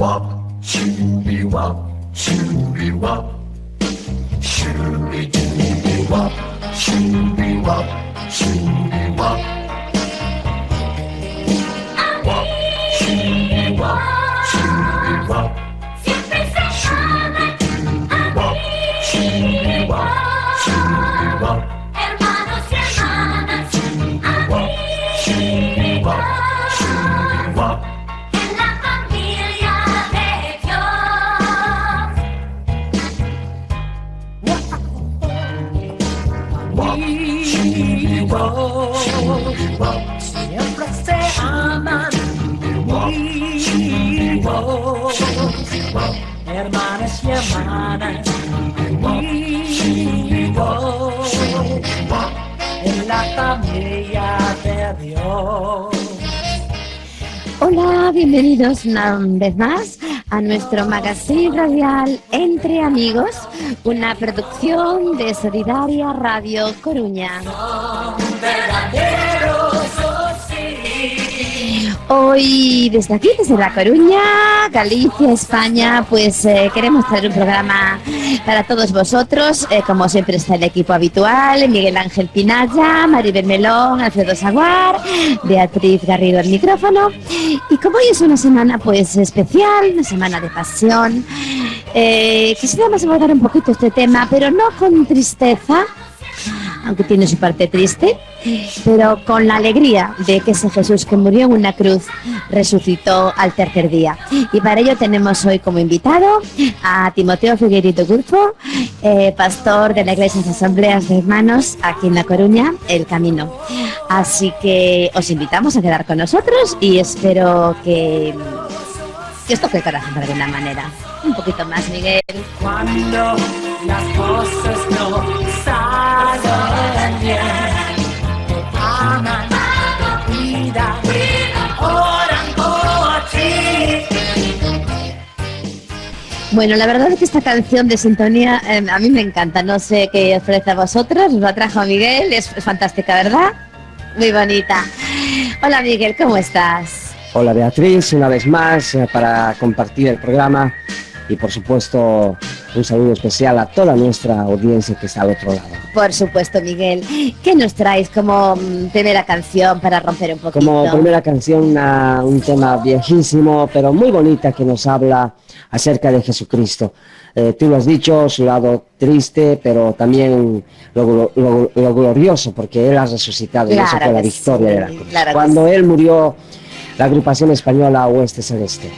wop, shooby wop, shooby wop, shooby dooby wop, shooby wop, shooby wop, wop, shooby wop, shooby wop, shooby dooby wop, shooby wop, shooby wop, Hermanos y hermanas, shooby wop, shooby wop. en la familia de Dios. Wop, shooby wop, shooby wop, Siempre se aman, wop, shooby wop, shooby wop, hermanas y hermanas, shooby wop, shooby wop. en la familia de Dios. Hola, bienvenidos una vez más a nuestro magazine radial Entre Amigos, una producción de Solidaria Radio Coruña. Hoy desde aquí, desde La Coruña, Galicia, España, pues queremos traer un programa para todos vosotros. Como siempre está el equipo habitual: Miguel Ángel Pinalla, Maribel Melón, Alfredo Saguar, Beatriz Garrido al micrófono. Y como hoy es una semana pues especial, una semana de pasión, quisiéramos abordar un poquito este tema, pero no con tristeza, aunque tiene su parte triste, pero con la alegría de que ese Jesús que murió en una cruz resucitó al tercer día. Y para ello tenemos hoy como invitado a Timoteo Figueiredo Gurfo, pastor de la Iglesia de las Asambleas de Hermanos aquí en La Coruña, El Camino. Así que os invitamos a quedar con nosotros y espero que os toque el corazón de alguna manera. Un poquito más, Miguel. Cuando las cosas no salen bien, te aman, te cuidan, oran por ti. Bueno, la verdad es que esta canción de sintonía a mí me encanta. No sé qué os parece a vosotros, os la trajo Miguel, es fantástica, ¿verdad? Muy bonita. Hola Miguel, ¿cómo estás? Hola Beatriz, una vez más para compartir el programa y por supuesto un saludo especial a toda nuestra audiencia que está al otro lado. Por supuesto, Miguel. ¿Qué nos traes como primera canción para romper un poquito? Como primera canción, un tema viejísimo pero muy bonita que nos habla acerca de Jesucristo. Tú lo has dicho, su lado triste, pero también lo glorioso, porque Él ha resucitado, Claro, y eso fue la victoria sí, de la cruz. claro, Cuando Él murió, la agrupación española Oeste Celeste.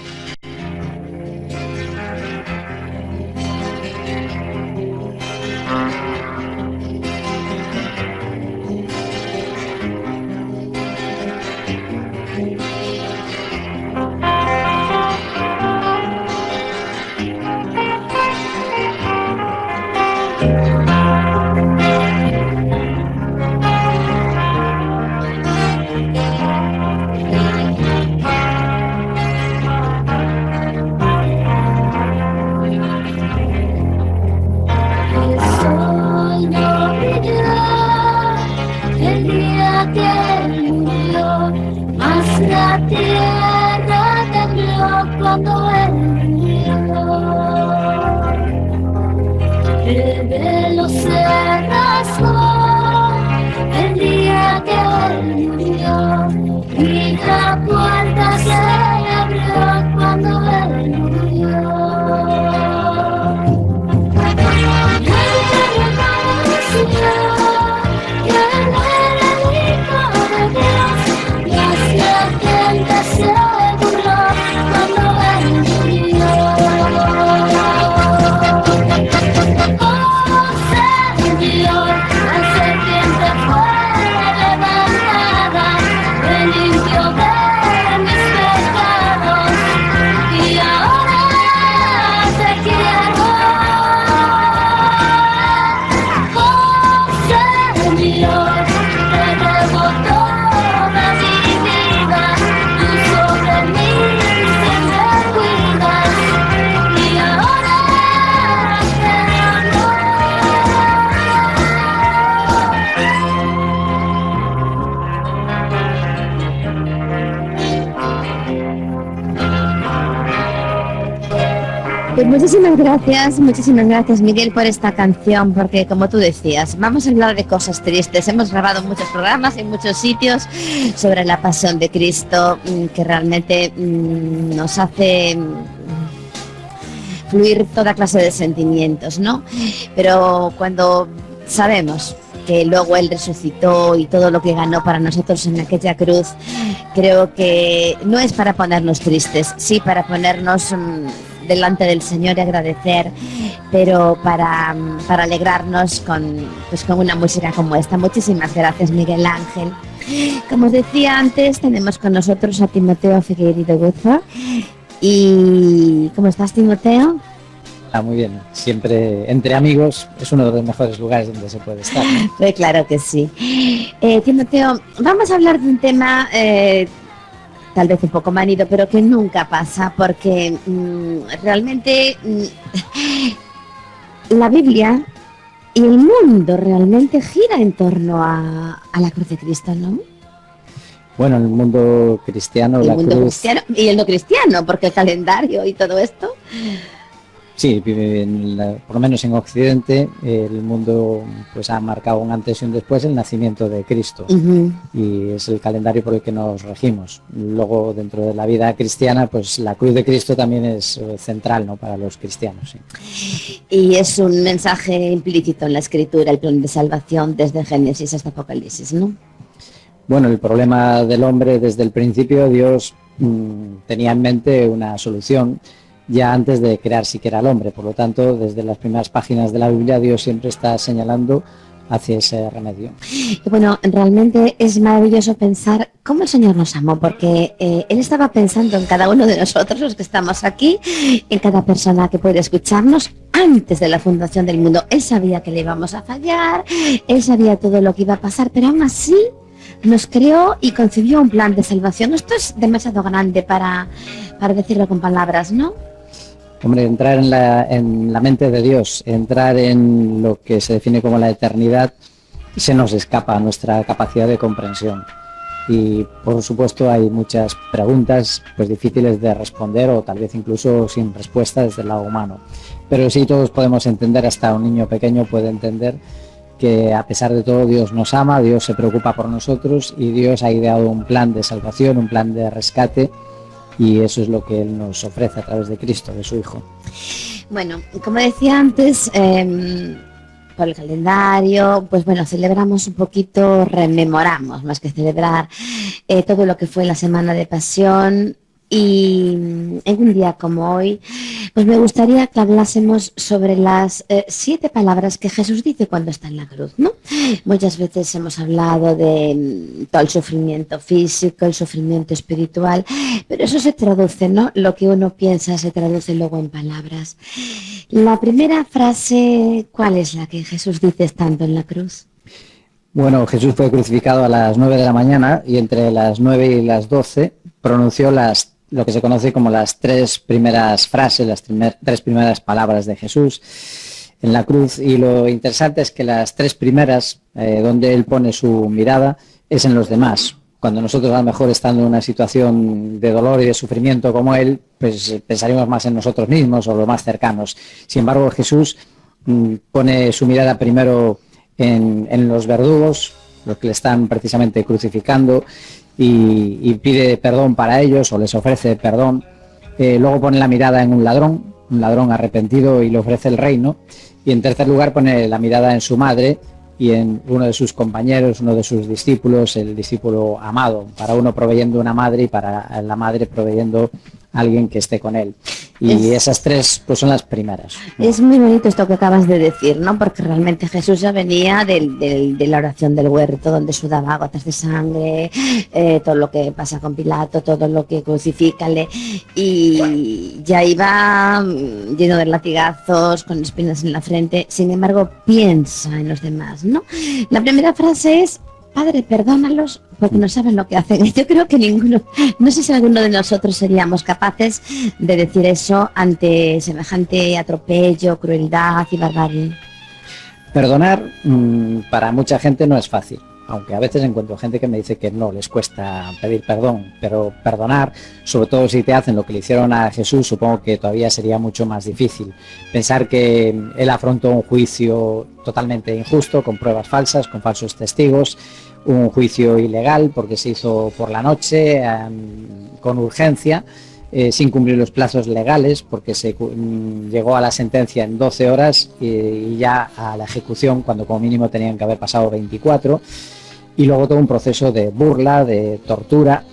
Pues muchísimas gracias Miguel por esta canción, porque como tú decías, vamos a hablar de cosas tristes. Hemos grabado muchos programas en muchos sitios sobre la pasión de Cristo, que realmente nos hace fluir toda clase de sentimientos, ¿no? Pero cuando sabemos que luego Él resucitó y todo lo que ganó para nosotros en aquella cruz, creo que no es para ponernos tristes, sí para ponernos delante del Señor y agradecer, pero para alegrarnos con una música como esta. Muchísimas gracias, Miguel Ángel. Como decía antes, tenemos con nosotros a Timoteo Figueiredo Guzo. ¿Y cómo estás, Timoteo? Muy bien, siempre entre amigos es uno de los mejores lugares donde se puede estar, ¿no? Pues claro que sí. Timoteo, vamos a hablar de un tema tal vez un poco manido, pero que nunca pasa, porque realmente la Biblia y el mundo realmente gira en torno a la cruz de Cristo, ¿no? Bueno, en el mundo cristiano, El la mundo cruz... cristiano y el no cristiano, porque el calendario y todo esto. Sí, por lo menos en Occidente, el mundo pues ha marcado un antes y un después el nacimiento de Cristo. Y es el calendario por el que nos regimos. Luego, dentro de la vida cristiana, pues la cruz de Cristo también es central, ¿no?, para los cristianos. Sí. Y es un mensaje implícito en la Escritura, el plan de salvación desde Génesis hasta Apocalipsis, ¿no? Bueno, el problema del hombre desde el principio, Dios tenía en mente una solución ya antes de crear siquiera al hombre. Por lo tanto, desde las primeras páginas de la Biblia, Dios siempre está señalando hacia ese remedio. Y bueno, realmente es maravilloso pensar cómo el Señor nos amó, porque Él estaba pensando en cada uno de nosotros, los que estamos aquí, en cada persona que puede escucharnos antes de la fundación del mundo. Él sabía que le íbamos a fallar, Él sabía todo lo que iba a pasar, pero aún así nos creó y concibió un plan de salvación. Esto es demasiado grande para decirlo con palabras, ¿no? Hombre, entrar en la mente de Dios, entrar en lo que se define como la eternidad, se nos escapa a nuestra capacidad de comprensión. Y por supuesto hay muchas preguntas pues difíciles de responder, o tal vez incluso sin respuesta desde el lado humano. Pero sí, todos podemos entender, hasta un niño pequeño puede entender que a pesar de todo Dios nos ama, Dios se preocupa por nosotros y Dios ha ideado un plan de salvación, un plan de rescate, y eso es lo que Él nos ofrece a través de Cristo, de su Hijo. Bueno, como decía antes, por el calendario, pues bueno, celebramos un poquito, rememoramos más que celebrar todo lo que fue la Semana de Pasión. Y en un día como hoy, pues me gustaría que hablásemos sobre las 7 palabras que Jesús dice cuando está en la cruz, ¿no? Muchas veces hemos hablado de todo el sufrimiento físico, el sufrimiento espiritual, pero eso se traduce, ¿no? Lo que uno piensa se traduce luego en palabras. La primera frase, ¿cuál es la que Jesús dice estando en la cruz? Bueno, Jesús fue crucificado a las 9 de la mañana y entre las 9 y las 12 pronunció lo que se conoce como las 3 primeras frases, las 3 primeras palabras de Jesús en la cruz. Y lo interesante es que las 3 primeras, donde Él pone su mirada, es en los demás. Cuando nosotros, a lo mejor estando en una situación de dolor y de sufrimiento como Él, pues pensaríamos más en nosotros mismos o los más cercanos. Sin embargo, Jesús pone su mirada primero en los verdugos, los que le están precisamente crucificando, y pide perdón para ellos, o les ofrece perdón. Luego pone la mirada en un ladrón arrepentido, y le ofrece el reino. Y en tercer lugar pone la mirada en su madre y en uno de sus compañeros, uno de sus discípulos, el discípulo amado, para uno proveyendo una madre y para la madre proveyendo a alguien que esté con él. Y esas 3 pues son las primeras. Es muy bonito esto que acabas de decir, ¿no? Porque realmente Jesús ya venía de la oración del huerto, donde sudaba gotas de sangre, todo lo que pasa con Pilato, todo lo que crucifícale, y ya iba lleno de latigazos, con espinas en la frente. Sin embargo, piensa en los demás, ¿no? La primera frase es: Padre, perdónalos porque no saben lo que hacen. Yo creo que ninguno, no sé si alguno de nosotros seríamos capaces de decir eso ante semejante atropello, crueldad y barbarie. Perdonar para mucha gente no es fácil. aunque a veces encuentro gente que me dice que no les cuesta pedir perdón, pero perdonar, sobre todo si te hacen lo que le hicieron a Jesús, supongo que todavía sería mucho más difícil. Pensar que él afrontó un juicio totalmente injusto, con pruebas falsas, con falsos testigos, un juicio ilegal porque se hizo por la noche, con urgencia, sin cumplir los plazos legales, porque se llegó a la sentencia en 12 horas y ya a la ejecución cuando como mínimo tenían que haber pasado 24, y luego todo un proceso de burla, de tortura,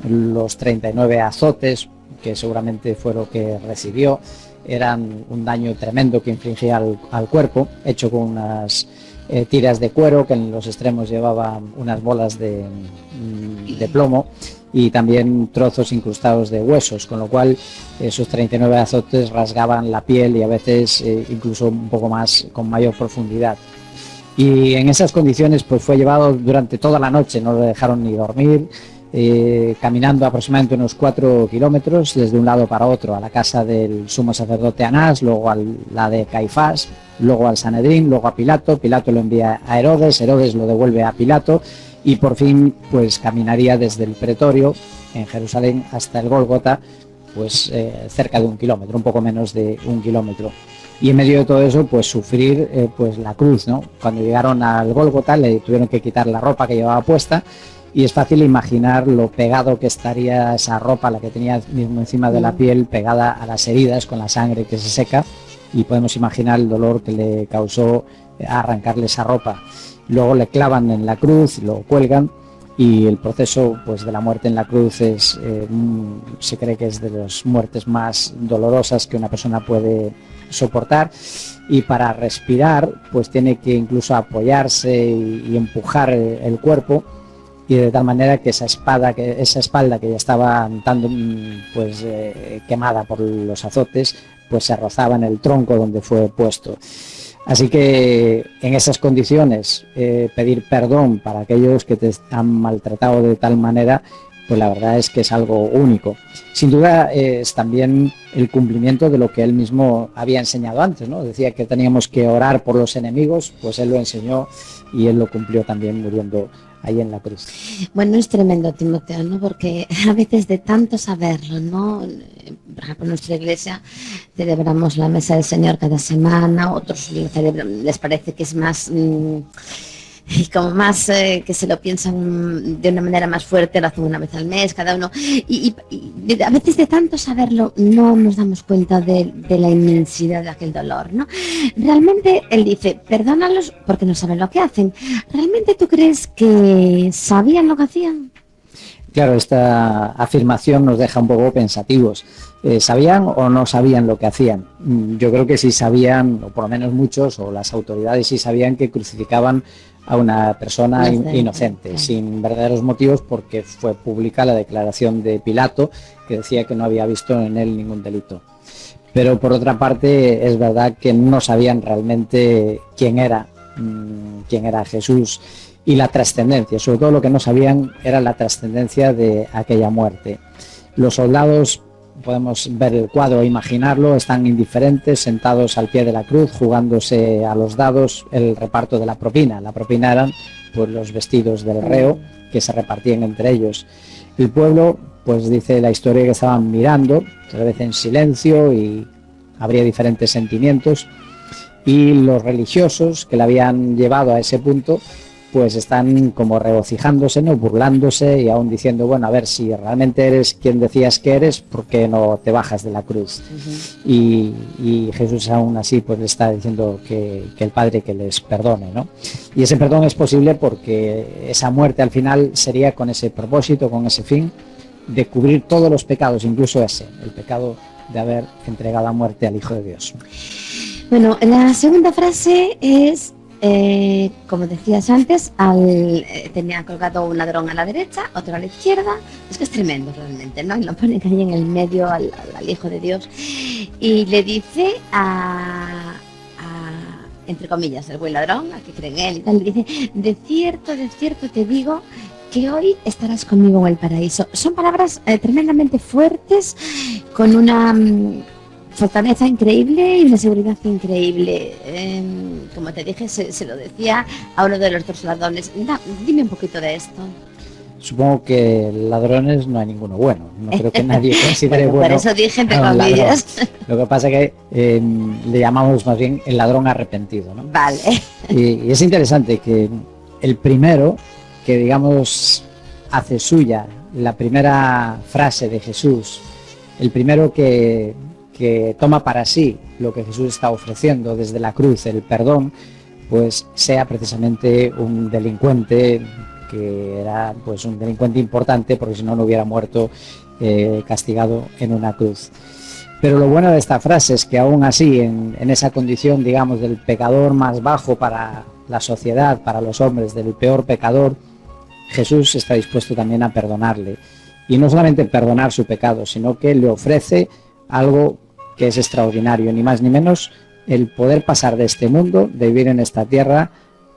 los 39 azotes, que seguramente fue lo que recibió, eran un daño tremendo que infligía al cuerpo, hecho con unas tiras de cuero que en los extremos llevaban unas bolas de plomo, y también trozos incrustados de huesos, con lo cual esos 39 azotes rasgaban la piel y a veces incluso un poco más, con mayor profundidad. Y en esas condiciones pues fue llevado durante toda la noche, no le dejaron ni dormir, caminando aproximadamente unos 4 kilómetros desde un lado para otro, a la casa del sumo sacerdote Anás, luego a la de Caifás, luego al Sanedrín, luego a Pilato. Pilato lo envía a Herodes, Herodes lo devuelve a Pilato, y por fin pues caminaría desde el pretorio en Jerusalén hasta el Gólgota, pues cerca de 1 kilómetro, un poco menos de 1 kilómetro. Y en medio de todo eso pues sufrir pues la cruz, ¿no? Cuando llegaron al Gólgota le tuvieron que quitar la ropa que llevaba puesta, y es fácil imaginar lo pegado que estaría esa ropa, la que tenía mismo encima de la piel, pegada a las heridas con la sangre que se seca, y podemos imaginar el dolor que le causó arrancarle esa ropa. Luego le clavan en la cruz, lo cuelgan, y el proceso pues de la muerte en la cruz es se cree que es de las muertes más dolorosas que una persona puede soportar, y para respirar pues tiene que incluso apoyarse y empujar el cuerpo, y de tal manera que esa espalda que ya estaba tanto pues quemada por los azotes, pues se rozaba en el tronco donde fue puesto. Así que en esas condiciones pedir perdón para aquellos que te han maltratado de tal manera, pues la verdad es que es algo único. Sin duda es también el cumplimiento de lo que él mismo había enseñado antes, ¿no? Decía que teníamos que orar por los enemigos, pues él lo enseñó y él lo cumplió también muriendo ahí en la cruz. Bueno, es tremendo, Timoteo, ¿no? Porque a veces de tanto saberlo, ¿no? Por ejemplo, en nuestra iglesia celebramos la mesa del Señor cada semana, otros lo celebran, les parece que es más y como más que se lo piensan de una manera más fuerte, lo hacen una vez al mes cada uno, y a veces de tanto saberlo no nos damos cuenta de la inmensidad de aquel dolor, ¿no? Realmente él dice, perdónalos porque no saben lo que hacen. ¿Realmente tú crees que sabían lo que hacían? Claro, esta afirmación nos deja un poco pensativos. ¿Sabían o no sabían lo que hacían? Yo creo que sí sabían, o por lo menos muchos, o las autoridades sí sabían que crucificaban a una persona inocente, sin verdaderos motivos, porque fue pública la declaración de Pilato, que decía que no había visto en él ningún delito. Pero por otra parte es verdad que no sabían realmente quién era Jesús y la trascendencia. Sobre todo lo que no sabían era la trascendencia de aquella muerte. Los soldados, podemos ver el cuadro e imaginarlo, están indiferentes, sentados al pie de la cruz, jugándose a los dados el reparto de la propina. La propina eran pues los vestidos del reo que se repartían entre ellos. El pueblo, pues dice la historia que estaban mirando, tal vez en silencio, y habría diferentes sentimientos, y los religiosos que le habían llevado a ese punto pues están como regocijándose, ¿no? Burlándose y aún diciendo, bueno, a ver, si realmente eres quien decías que eres, ¿por qué no te bajas de la cruz? Y Jesús aún así pues le está diciendo que el Padre que les perdone, ¿no? Y ese perdón es posible porque esa muerte al final sería con ese propósito, con ese fin de cubrir todos los pecados, incluso ese, el pecado de haber entregado a muerte al Hijo de Dios. Bueno, la segunda frase es, como decías antes, tenía colgado un ladrón a la derecha, otro a la izquierda. Es que es tremendo realmente, ¿no? Y lo ponen ahí en el medio al Hijo de Dios y le dice entre comillas, el buen ladrón, al que cree en él y tal, le dice, de cierto te digo que hoy estarás conmigo en el paraíso. Son palabras tremendamente fuertes, con una fortaleza increíble y una seguridad increíble. Como te dije, se lo decía a uno de los dos ladrones. Dime un poquito de esto. Supongo que ladrones no hay ninguno bueno. No creo que nadie considere Bueno, bueno. por eso dije entre a un ladrón. comillas. Lo que pasa es que le llamamos más bien el ladrón arrepentido, ¿no? Vale. Y es interesante que el primero que, digamos, hace suya la primera frase de Jesús, el primero que toma para sí lo que Jesús está ofreciendo desde la cruz, el perdón, pues sea precisamente un delincuente, que era pues un delincuente importante, porque si no, no hubiera muerto castigado en una cruz. Pero lo bueno de esta frase es que aún así, en esa condición, digamos, del pecador más bajo para la sociedad, para los hombres, del peor pecador, Jesús está dispuesto también a perdonarle. Y no solamente perdonar su pecado, sino que le ofrece algo que es extraordinario, ni más ni menos el poder pasar de este mundo, de vivir en esta tierra,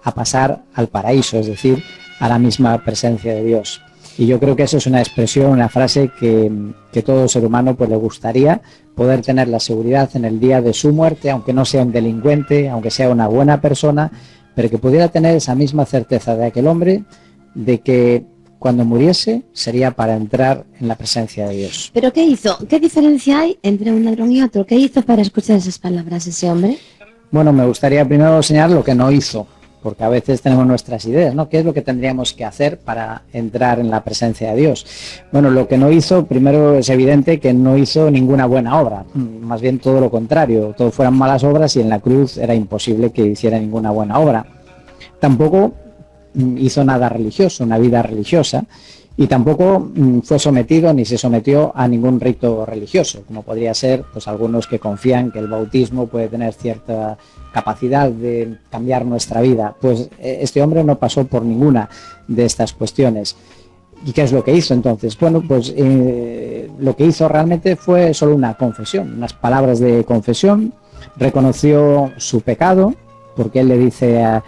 a pasar al paraíso, es decir, a la misma presencia de Dios. Y yo creo que eso es una expresión, una frase que todo ser humano pues le gustaría poder tener la seguridad en el día de su muerte, aunque no sea un delincuente, aunque sea una buena persona, pero que pudiera tener esa misma certeza de aquel hombre de que cuando muriese sería para entrar en la presencia de Dios. ¿Pero qué hizo? ¿Qué diferencia hay entre un ladrón y otro? ¿Qué hizo para escuchar esas palabras ese hombre? Bueno, me gustaría primero señalar lo que no hizo, porque a veces tenemos nuestras ideas, ¿no? ¿Qué es lo que tendríamos que hacer para entrar en la presencia de Dios? Bueno, lo que no hizo, primero es evidente que no hizo ninguna buena obra, más bien todo lo contrario, todo fueran malas obras y en la cruz era imposible que hiciera ninguna buena obra. Tampoco hizo nada religioso, una vida religiosa, y tampoco fue sometido ni se sometió a ningún rito religioso, como podría ser pues algunos que confían que el bautismo puede tener cierta capacidad de cambiar nuestra vida. Pues este hombre no pasó por ninguna de estas cuestiones. ¿Y qué es lo que hizo entonces? Bueno, pues lo que hizo realmente fue solo una confesión, unas palabras de confesión. Reconoció su pecado, porque él le dice a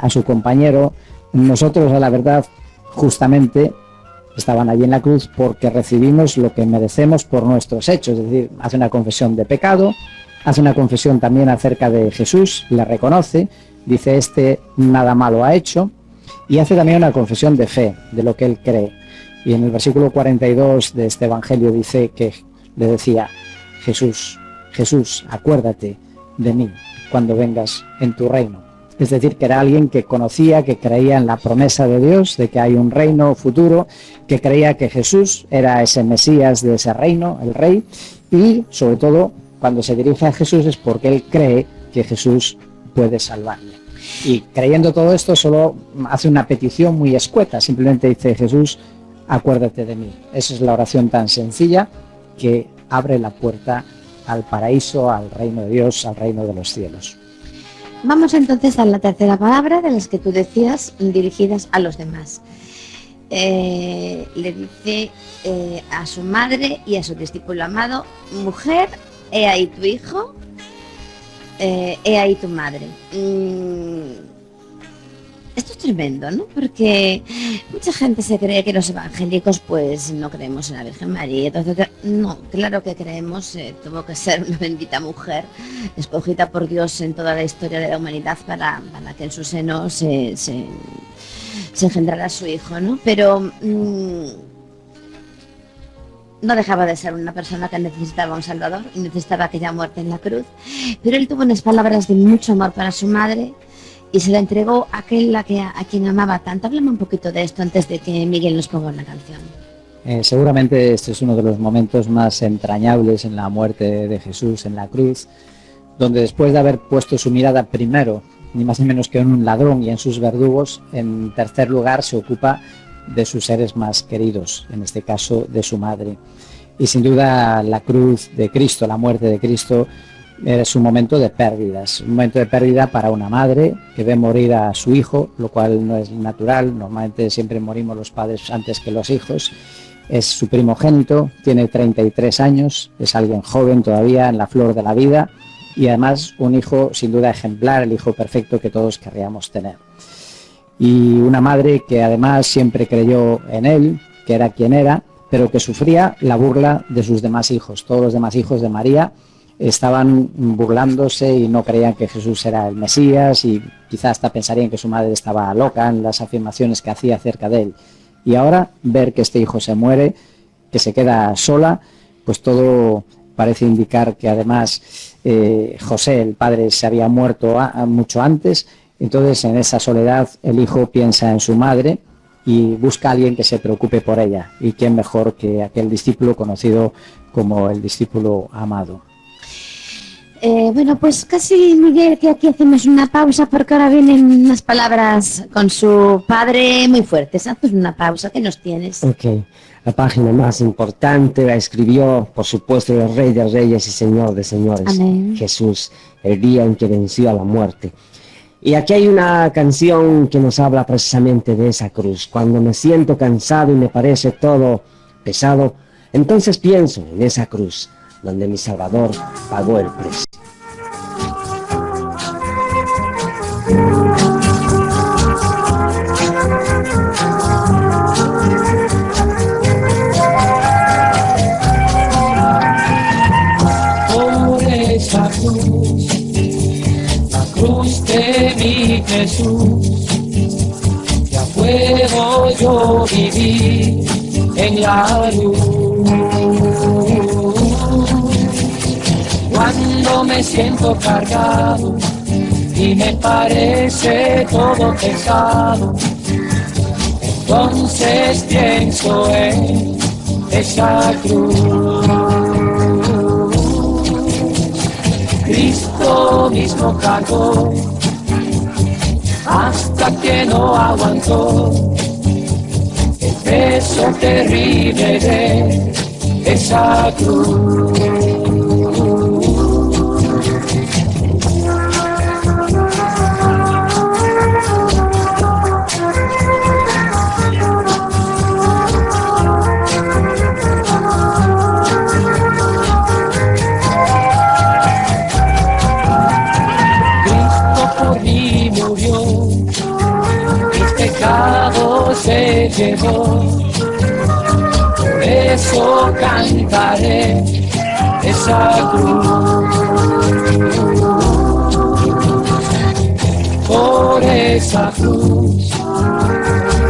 su compañero: nosotros, a la verdad, justamente estaban allí en la cruz porque recibimos lo que merecemos por nuestros hechos. Es decir, hace una confesión de pecado, hace una confesión también acerca de Jesús, le reconoce, dice: este nada malo ha hecho, y hace también una confesión de fe, de lo que él cree. Y en el versículo 42 de este evangelio dice que le decía: Jesús, Jesús, acuérdate de mí cuando vengas en tu reino. Es decir, que era alguien que conocía, que creía en la promesa de Dios, de que hay un reino futuro, que creía que Jesús era ese Mesías de ese reino, el Rey, y sobre todo, cuando se dirige a Jesús es porque él cree que Jesús puede salvarle. Y creyendo todo esto, solo hace una petición muy escueta, simplemente dice: Jesús, acuérdate de mí. Esa es la oración tan sencilla que abre la puerta al paraíso, al reino de Dios, al reino de los cielos. Vamos entonces a la tercera palabra de las que tú decías, dirigidas a los demás. Le dice a su madre y a su discípulo amado: mujer, he ahí tu hijo, he ahí tu madre. Esto es tremendo, ¿no? Porque mucha gente se cree que los evangélicos pues no creemos en la Virgen María. Entonces, no, claro que creemos, tuvo que ser una bendita mujer escogida por Dios en toda la historia de la humanidad para que en su seno se engendrara su hijo, ¿no? Pero no dejaba de ser una persona que necesitaba un salvador y necesitaba aquella muerte en la cruz. Pero él tuvo unas palabras de mucho amor para su madre y se la entregó a aquel a quien amaba tanto. Háblame un poquito de esto antes de que Miguel nos ponga una canción. Seguramente este es uno de los momentos más entrañables en la muerte de Jesús en la cruz, donde después de haber puesto su mirada primero, ni más ni menos que en un ladrón y en sus verdugos, en tercer lugar se ocupa de sus seres más queridos, en este caso de su madre. Y sin duda la cruz de Cristo, la muerte de Cristo, es un momento de pérdidas, un momento de pérdida para una madre que ve morir a su hijo, lo cual no es natural. Normalmente siempre morimos los padres antes que los hijos. Es su primogénito, tiene 33 años, es alguien joven todavía, en la flor de la vida, y además un hijo sin duda ejemplar, el hijo perfecto que todos querríamos tener. Y una madre que además siempre creyó en él, que era quien era, pero que sufría la burla de sus demás hijos. Todos los demás hijos de María estaban burlándose y no creían que Jesús era el Mesías y quizás hasta pensarían que su madre estaba loca en las afirmaciones que hacía acerca de él. Y ahora ver que este hijo se muere, que se queda sola, pues todo parece indicar que además José, el padre, se había muerto mucho antes. Entonces en esa soledad el hijo piensa en su madre y busca a alguien que se preocupe por ella. Y quién mejor que aquel discípulo conocido como el discípulo amado. Bueno, pues casi, Miguel, que aquí hacemos una pausa porque ahora vienen unas palabras con su padre muy fuertes. Haz una pausa, ¿qué nos tienes? Ok, la página más importante la escribió, por supuesto, el Rey de Reyes y Señor de Señores, Amén. Jesús, el día en que venció a la muerte. Y aquí hay una canción que nos habla precisamente de esa cruz. Cuando me siento cansado y me parece todo pesado, entonces pienso en esa cruz, donde mi Salvador pagó el precio. Por esa cruz, la cruz de mi Jesús, ya puedo yo vivir en la luz. Cuando me siento cargado y me parece todo pesado, entonces pienso en esa cruz. Cristo mismo cargó hasta que no aguantó el peso terrible de esa cruz. Se llevó, por eso cantaré esa cruz, por esa cruz,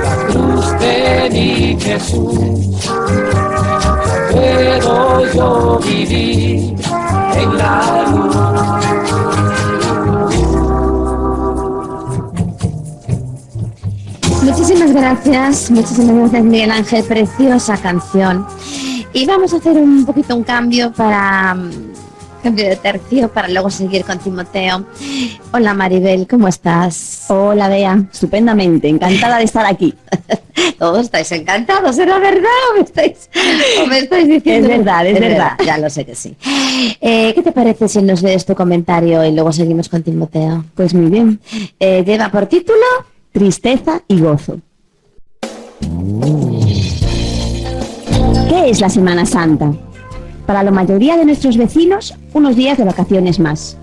la cruz de mi Jesús, puedo yo vivir en la luz. Muchísimas gracias, Miguel Ángel, preciosa canción. Y vamos a hacer un poquito un cambio de tercio para luego seguir con Timoteo. Hola Maribel, ¿cómo estás? Hola Bea, estupendamente, encantada de estar aquí. Todos estáis encantados, ¿era verdad? ¿O me estáis diciendo? Es verdad. Ya lo sé que sí. ¿Qué te parece si nos lees tu comentario y luego seguimos con Timoteo? Pues muy bien. Lleva por título Tristeza y gozo. ¿Qué es la Semana Santa? Para la mayoría de nuestros vecinos, unos días de vacaciones más.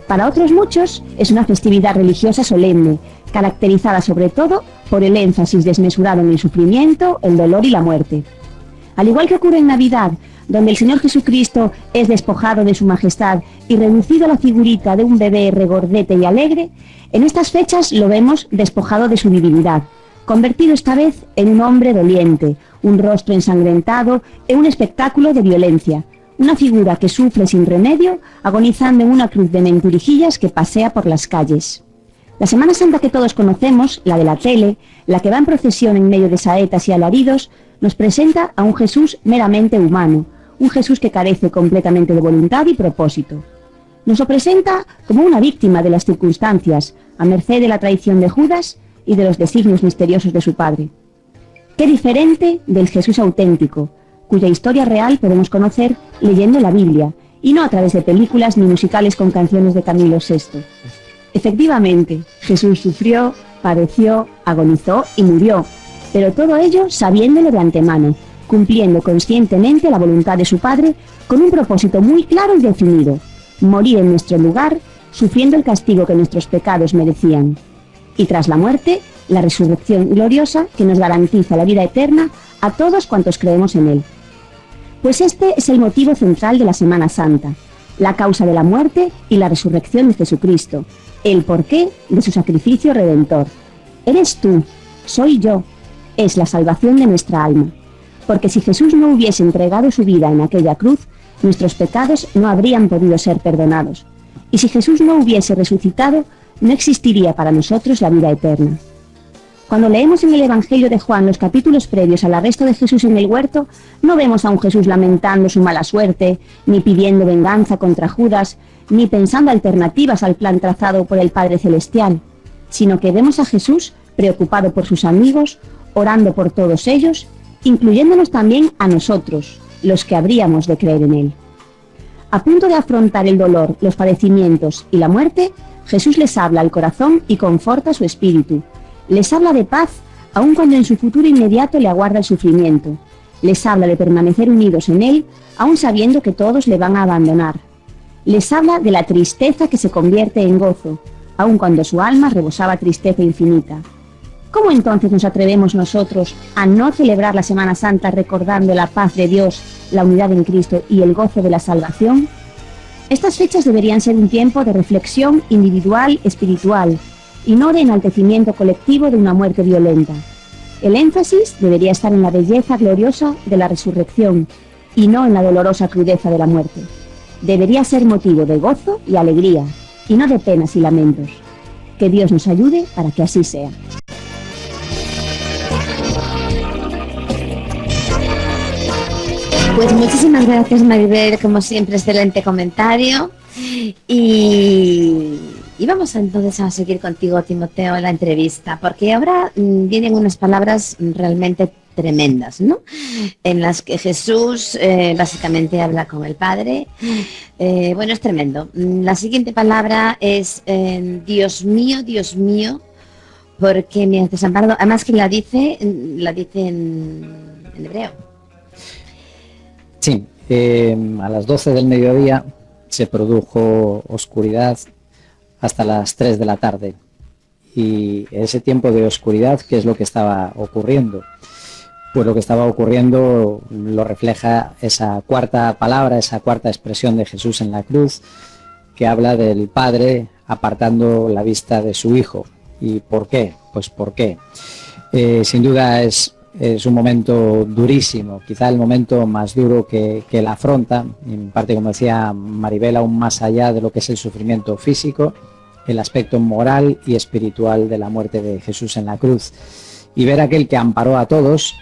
Para otros muchos, es una festividad religiosa solemne, caracterizada sobre todo por el énfasis desmesurado en el sufrimiento, el dolor y la muerte. Al igual que ocurre en Navidad, donde el Señor Jesucristo es despojado de su majestad y reducido a la figurita de un bebé regordete y alegre, en estas fechas lo vemos despojado de su divinidad, convertido esta vez en un hombre doliente, un rostro ensangrentado en un espectáculo de violencia, una figura que sufre sin remedio, agonizando en una cruz de mentirijillas que pasea por las calles. La Semana Santa que todos conocemos, la de la tele, la que va en procesión en medio de saetas y alaridos, nos presenta a un Jesús meramente humano, un Jesús que carece completamente de voluntad y propósito. Nos lo presenta como una víctima de las circunstancias, a merced de la traición de Judas y de los designios misteriosos de su padre. Qué diferente del Jesús auténtico, cuya historia real podemos conocer leyendo la Biblia, y no a través de películas ni musicales con canciones de Camilo VI. Efectivamente, Jesús sufrió, padeció, agonizó y murió, pero todo ello sabiéndolo de antemano, cumpliendo conscientemente la voluntad de su Padre con un propósito muy claro y definido: morir en nuestro lugar, sufriendo el castigo que nuestros pecados merecían. Y tras la muerte, la resurrección gloriosa que nos garantiza la vida eterna a todos cuantos creemos en Él. Pues este es el motivo central de la Semana Santa, la causa de la muerte y la resurrección de Jesucristo, el porqué de su sacrificio redentor. Eres tú, soy yo, es la salvación de nuestra alma. Porque si Jesús no hubiese entregado su vida en aquella cruz, nuestros pecados no habrían podido ser perdonados. Y si Jesús no hubiese resucitado, no existiría para nosotros la vida eterna. Cuando leemos en el Evangelio de Juan los capítulos previos al arresto de Jesús en el huerto, no vemos a un Jesús lamentando su mala suerte, ni pidiendo venganza contra Judas, ni pensando alternativas al plan trazado por el Padre Celestial, sino que vemos a Jesús preocupado por sus amigos, orando por todos ellos, incluyéndonos también a nosotros, los que habríamos de creer en Él. A punto de afrontar el dolor, los padecimientos y la muerte, Jesús les habla al corazón y conforta su espíritu. Les habla de paz, aun cuando en su futuro inmediato le aguarda el sufrimiento. Les habla de permanecer unidos en Él, aun sabiendo que todos le van a abandonar. Les habla de la tristeza que se convierte en gozo, aun cuando su alma rebosaba tristeza infinita. ¿Cómo entonces nos atrevemos nosotros a no celebrar la Semana Santa recordando la paz de Dios, la unidad en Cristo y el gozo de la salvación? Estas fechas deberían ser un tiempo de reflexión individual, espiritual, y no de enaltecimiento colectivo de una muerte violenta. El énfasis debería estar en la belleza gloriosa de la resurrección y no en la dolorosa crudeza de la muerte. Debería ser motivo de gozo y alegría, y no de penas y lamentos. Que Dios nos ayude para que así sea. Pues muchísimas gracias, Maribel, como siempre, excelente comentario. Y vamos entonces a seguir contigo, Timoteo, la entrevista, porque ahora vienen unas palabras realmente tremendas, ¿no? En las que Jesús básicamente habla con el Padre. Bueno, es tremendo. La siguiente palabra es Dios mío, porque me has desamparado. Además que la dice en hebreo. Sí, a las 12 del mediodía se produjo oscuridad hasta las 3 de la tarde. Y ese tiempo de oscuridad, ¿qué es lo que estaba ocurriendo? Pues lo que estaba ocurriendo lo refleja esa cuarta palabra, esa cuarta expresión de Jesús en la cruz, que habla del Padre apartando la vista de su Hijo. ¿Y por qué? Pues ¿por qué? Sin duda es un momento durísimo, quizá el momento más duro que él afronta, en parte, como decía Maribel, aún más allá de lo que es el sufrimiento físico, el aspecto moral y espiritual de la muerte de Jesús en la cruz. Y ver a aquel que amparó a todos,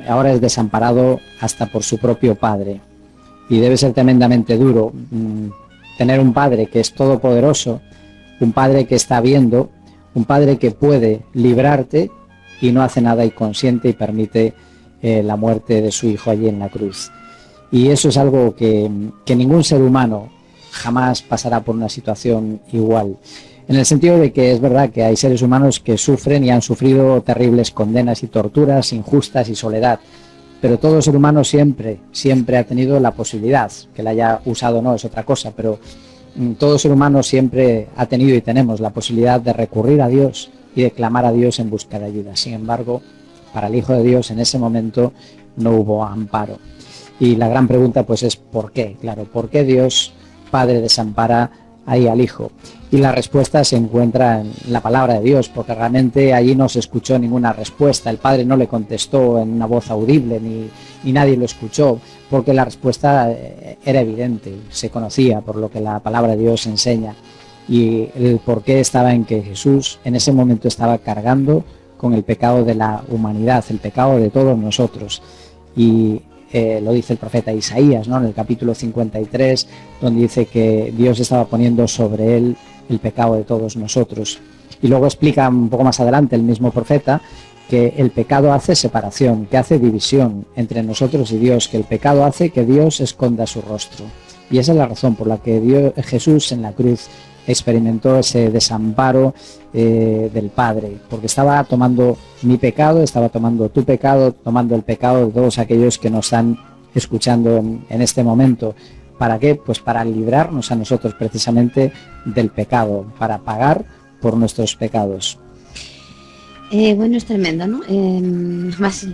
ahora es desamparado hasta por su propio Padre. Y debe ser tremendamente duro tener un Padre que es todopoderoso, un Padre que está viendo, un Padre que puede librarte y no hace nada y consiente y permite la muerte de su Hijo allí en la cruz. Y eso es algo que ningún ser humano jamás pasará por una situación igual, en el sentido de que es verdad que hay seres humanos que sufren y han sufrido terribles condenas y torturas injustas y soledad, pero todo ser humano siempre ha tenido la posibilidad, que la haya usado o no es otra cosa, pero todo ser humano siempre ha tenido y tenemos la posibilidad de recurrir a Dios y de clamar a Dios en busca de ayuda. Sin embargo, para el Hijo de Dios en ese momento no hubo amparo. Y la gran pregunta pues es ¿por qué? Claro, ¿por qué Dios Padre desampara ahí al Hijo? Y la respuesta se encuentra en la palabra de Dios, porque realmente allí no se escuchó ninguna respuesta. El Padre no le contestó en una voz audible, ni nadie lo escuchó, porque la respuesta era evidente, se conocía por lo que la palabra de Dios enseña. Y el porqué estaba en que Jesús en ese momento estaba cargando con el pecado de la humanidad, el pecado de todos nosotros. Y lo dice el profeta Isaías, ¿no? En el capítulo 53, donde dice que Dios estaba poniendo sobre él el pecado de todos nosotros. Y luego explica un poco más adelante el mismo profeta que el pecado hace separación, que hace división entre nosotros y Dios, que el pecado hace que Dios esconda su rostro. Y esa es la razón por la que Jesús en la cruz experimentó ese desamparo del Padre, porque estaba tomando mi pecado, estaba tomando tu pecado, tomando el pecado de todos aquellos que nos están escuchando en este momento. ¿Para qué? Pues para librarnos a nosotros precisamente del pecado, para pagar por nuestros pecados. Bueno, es tremendo, ¿no? Más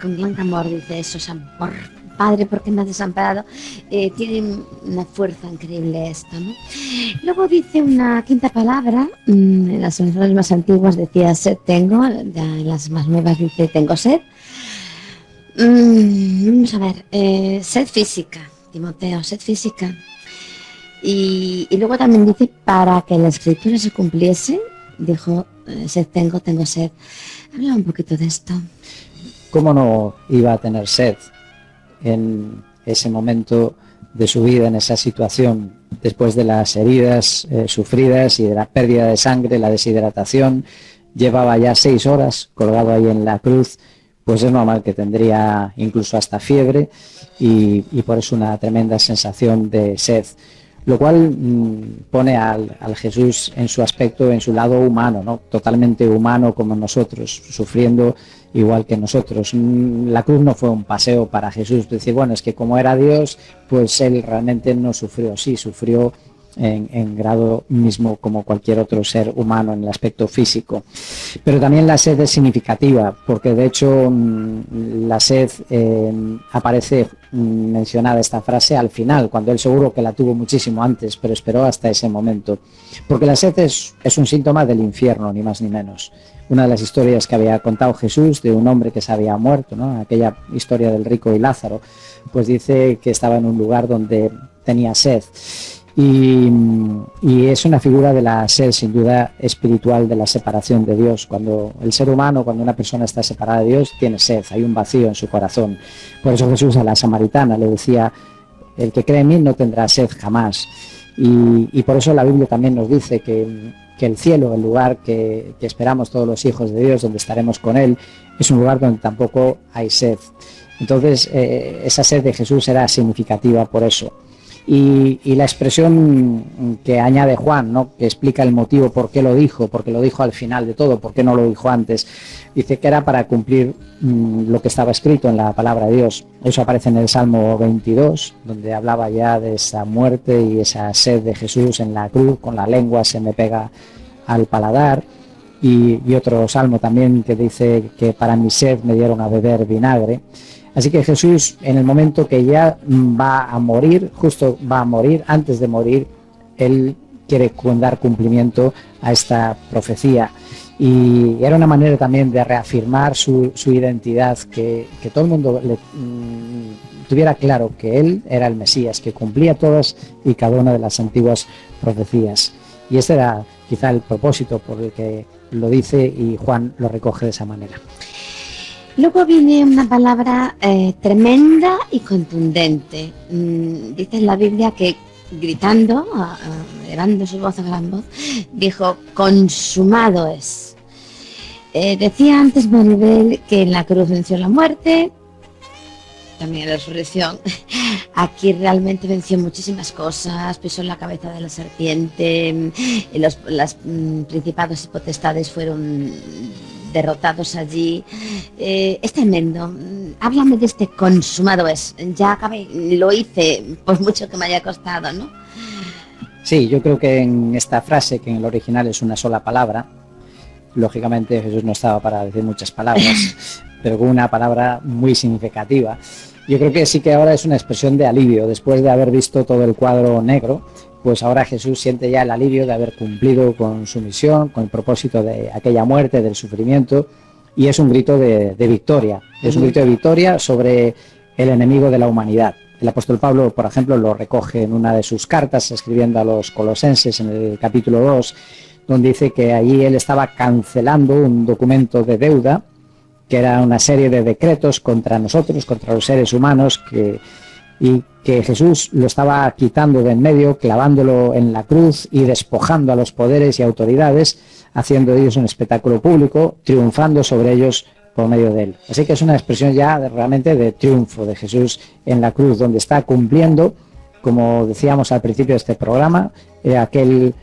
con gran amor dice eso, es amor Padre, ¿por qué me has desamparado? Tiene una fuerza increíble esto, ¿no? Luego dice una quinta palabra, en las versiones más antiguas decía sed tengo, ya en las más nuevas dice tengo sed. Vamos a ver, sed física, Timoteo, sed física. Y luego también dice, para que la escritura se cumpliese, dijo, sed tengo sed. Habla un poquito de esto. ¿Cómo no iba a tener sed en ese momento de su vida, en esa situación, después de las heridas sufridas y de la pérdida de sangre, la deshidratación? Llevaba ya 6 horas colgado ahí en la cruz, pues es normal que tendría incluso hasta fiebre y por eso una tremenda sensación de sed. Lo cual pone al Jesús en su aspecto, en su lado humano, ¿no? Totalmente humano como nosotros, sufriendo igual que nosotros. La cruz no fue un paseo para Jesús, decir, bueno, es que como era Dios, pues él realmente no sufrió, sí, sufrió en grado mismo como cualquier otro ser humano en el aspecto físico. Pero también la sed es significativa, porque de hecho la sed aparece mencionada esta frase al final, cuando él seguro que la tuvo muchísimo antes, pero esperó hasta ese momento. Porque la sed es un síntoma del infierno, ni más ni menos. Una de las historias que había contado Jesús de un hombre que se había muerto, ¿no? Aquella historia del rico y Lázaro, pues dice que estaba en un lugar donde tenía sed. Y es una figura de la sed, sin duda, espiritual, de la separación de Dios. Cuando el ser humano, cuando una persona está separada de Dios, tiene sed, hay un vacío en su corazón. Por eso Jesús a la samaritana le decía, el que cree en mí no tendrá sed jamás. Y por eso la Biblia también nos dice que el cielo, el lugar que esperamos todos los hijos de Dios, donde estaremos con Él, es un lugar donde tampoco hay sed. Entonces, esa sed de Jesús era significativa por eso. Y la expresión que añade Juan, ¿no?, que explica el motivo por qué lo dijo, porque lo dijo al final de todo, por qué no lo dijo antes, dice que era para cumplir lo que estaba escrito en la palabra de Dios. Eso aparece en el Salmo 22, donde hablaba ya de esa muerte y esa sed de Jesús en la cruz, con la lengua se me pega al paladar, y otro salmo también que dice que para mi sed me dieron a beber vinagre. Así que Jesús, en el momento que ya va a morir, justo va a morir, antes de morir, Él quiere dar cumplimiento a esta profecía. Y era una manera también de reafirmar su identidad, que todo el mundo tuviera claro que Él era el Mesías, que cumplía todas y cada una de las antiguas profecías. Y ese era quizá el propósito por el que lo dice, y Juan lo recoge de esa manera. Luego viene una palabra tremenda y contundente. Dice en la Biblia que gritando, elevando su voz a gran voz, dijo, consumado es. Decía antes Maribel que en la cruz venció la muerte, también la resurrección. Aquí realmente venció muchísimas cosas, pisó la cabeza de la serpiente, los principados y potestades fueron derrotados allí. Es tremendo. Háblame de este consumado es. Ya acabé, lo hice, por mucho que me haya costado, ¿no? Sí, yo creo que en esta frase, que en el original es una sola palabra, lógicamente Jesús no estaba para decir muchas palabras, pero con una palabra muy significativa. Yo creo que sí que ahora es una expresión de alivio, después de haber visto todo el cuadro negro, pues ahora Jesús siente ya el alivio de haber cumplido con su misión, con el propósito de aquella muerte, del sufrimiento, y es un grito de victoria, es un grito de victoria sobre el enemigo de la humanidad. El apóstol Pablo, por ejemplo, lo recoge en una de sus cartas, escribiendo a los colosenses en el capítulo 2, donde dice que allí él estaba cancelando un documento de deuda, que era una serie de decretos contra nosotros, contra los seres humanos, y que Jesús lo estaba quitando de en medio, clavándolo en la cruz y despojando a los poderes y autoridades, haciendo de ellos un espectáculo público, triunfando sobre ellos por medio de él. Así que es una expresión ya realmente de triunfo de Jesús en la cruz, donde está cumpliendo, como decíamos al principio de este programa, aquel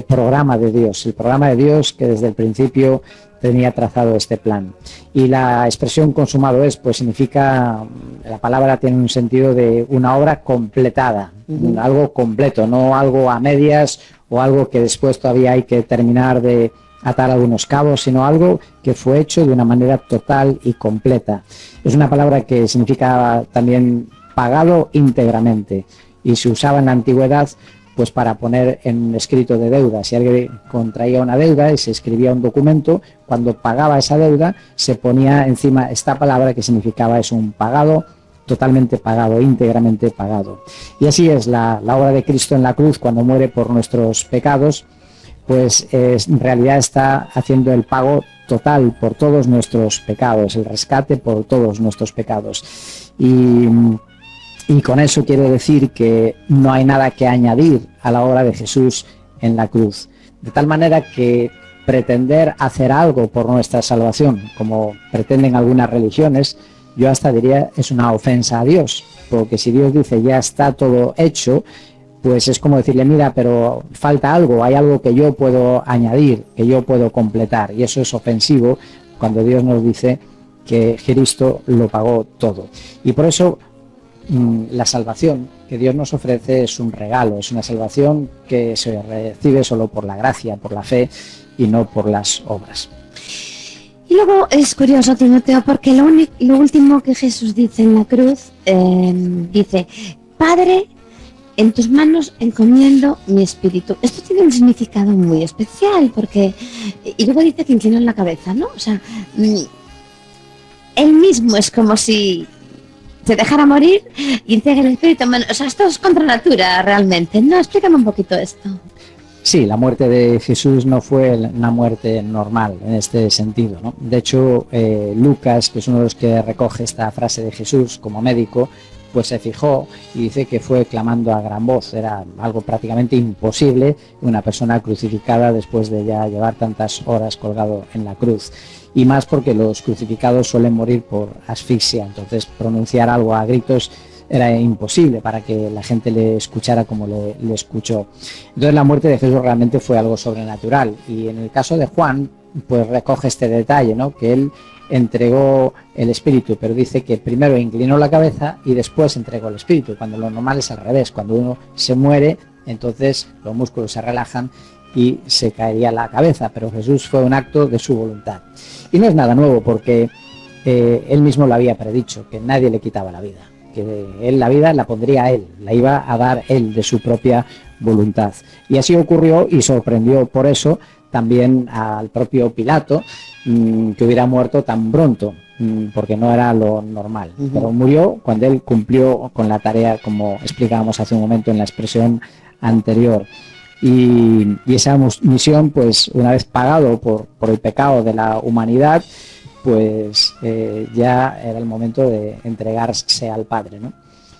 programa de Dios, el programa de Dios que desde el principio tenía trazado este plan. Y la expresión consumado es, pues significa, la palabra tiene un sentido de una obra completada, algo completo, no algo a medias o algo que después todavía hay que terminar de atar algunos cabos, sino algo que fue hecho de una manera total y completa. Es una palabra que significa también pagado íntegramente, y se usaba en la antigüedad pues para poner en un escrito de deuda. Si alguien contraía una deuda y se escribía un documento, cuando pagaba esa deuda se ponía encima esta palabra que significaba es un pagado, totalmente pagado, íntegramente pagado. Y así es la obra de Cristo en la cruz cuando muere por nuestros pecados, pues en realidad está haciendo el pago total por todos nuestros pecados, el rescate por todos nuestros pecados. Y con eso quiero decir que no hay nada que añadir a la obra de Jesús en la cruz. De tal manera que pretender hacer algo por nuestra salvación, como pretenden algunas religiones, yo hasta diría es una ofensa a Dios, porque si Dios dice ya está todo hecho, pues es como decirle, mira, pero falta algo, hay algo que yo puedo añadir, que yo puedo completar, y eso es ofensivo cuando Dios nos dice que Cristo lo pagó todo. Y por eso la salvación que Dios nos ofrece es un regalo, es una salvación que se recibe solo por la gracia, por la fe y no por las obras. Y luego es curioso, Timoteo, porque lo último que Jesús dice en la cruz, dice, Padre, en tus manos encomiendo mi espíritu. Esto tiene un significado muy especial, porque, y luego dice que inclinó la cabeza, ¿no? O sea, él mismo es como si se dejara morir y entrega el espíritu. O sea, esto es contra natura realmente, ¿no? Explícame un poquito esto. Sí, la muerte de Jesús no fue una muerte normal en este sentido, ¿no? De hecho, Lucas, que es uno de los que recoge esta frase de Jesús como médico, pues se fijó y dice que fue clamando a gran voz. Era algo prácticamente imposible una persona crucificada después de ya llevar tantas horas colgado en la cruz. Y más porque los crucificados suelen morir por asfixia, entonces pronunciar algo a gritos era imposible para que la gente le escuchara como le escuchó. Entonces la muerte de Jesús realmente fue algo sobrenatural, y en el caso de Juan pues recoge este detalle, ¿no? Que él entregó el espíritu, pero dice que primero inclinó la cabeza y después entregó el espíritu, cuando lo normal es al revés. Cuando uno se muere, entonces los músculos se relajan y se caería la cabeza, pero Jesús fue un acto de su voluntad. Y no es nada nuevo, porque él mismo lo había predicho, que nadie le quitaba la vida, que él la vida la pondría él, la iba a dar él de su propia voluntad. Y así ocurrió, y sorprendió por eso también al propio Pilato, que hubiera muerto tan pronto, porque no era lo normal. Pero murió cuando él cumplió con la tarea, como explicábamos hace un momento en la expresión anterior. Y esa misión, pues una vez pagado por el pecado de la humanidad, pues ya era el momento de entregarse al Padre, ¿no?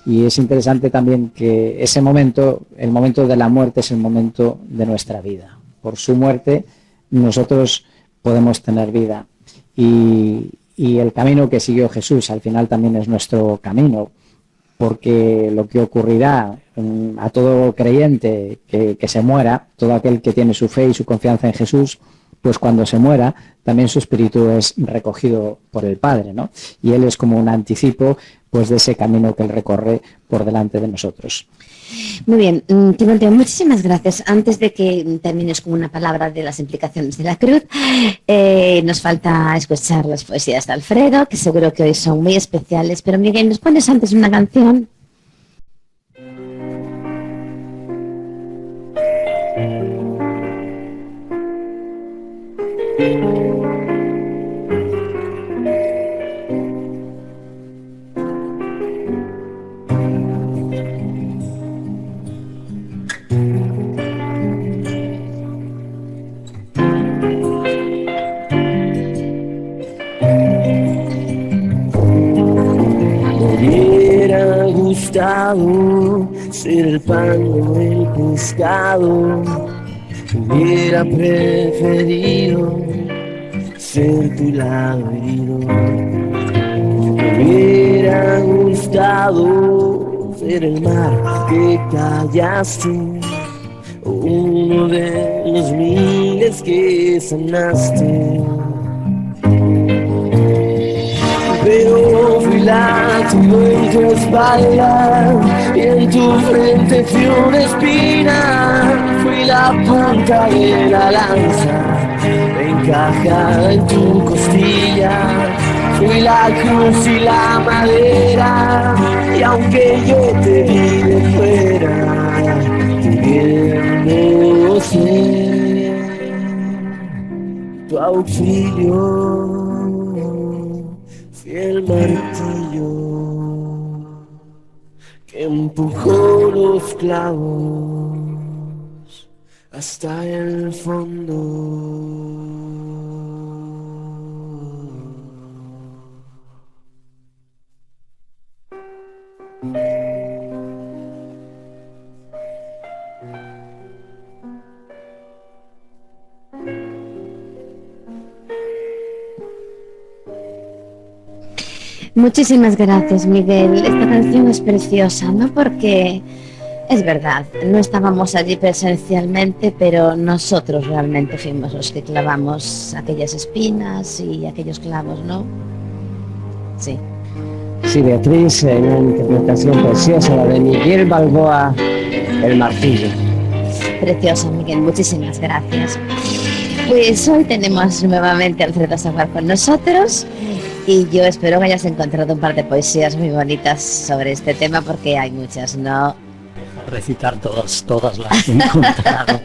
Y es interesante también que ese momento, el momento de la muerte, es el momento de nuestra vida. Por su muerte nosotros podemos tener vida, y el camino que siguió Jesús al final también es nuestro camino, porque lo que ocurrirá a todo creyente que se muera, todo aquel que tiene su fe y su confianza en Jesús, pues cuando se muera también su espíritu es recogido por el Padre, ¿no? Y él es como un anticipo pues de ese camino que él recorre por delante de nosotros. Muy bien, Timoteo, muchísimas gracias. Antes de que termines con una palabra de las implicaciones de la cruz, nos falta escuchar las poesías de Alfredo, que seguro que hoy son muy especiales, pero Miguel, ¿nos pones antes una canción? Ser el pan o el pescado, hubiera preferido ser tu lado herido. Me hubiera gustado ser el mar que callaste, o uno de los miles que sanaste. Pero fui latido en tu espalda y en tu frente fui una espina. Fui la punta de la lanza encajada en tu costilla. Fui la cruz y la madera, y aún aunque yo te vi de fuera, queriendo ser tu auxilio, fiel martillo que empujó los clavos hasta el fondo. Muchísimas gracias, Miguel. Esta canción es preciosa, ¿no? Porque es verdad, no estábamos allí presencialmente, pero nosotros realmente fuimos los que clavamos aquellas espinas y aquellos clavos, ¿no? Sí. Sí, Beatriz, en una interpretación preciosa, la de Miguel Balboa, El martillo. Preciosa, Miguel, muchísimas gracias. Pues hoy tenemos nuevamente a Alfredo Saguar con nosotros y yo espero que hayas encontrado un par de poesías muy bonitas sobre este tema porque hay muchas, ¿no? Recitar todas las que he encontrado.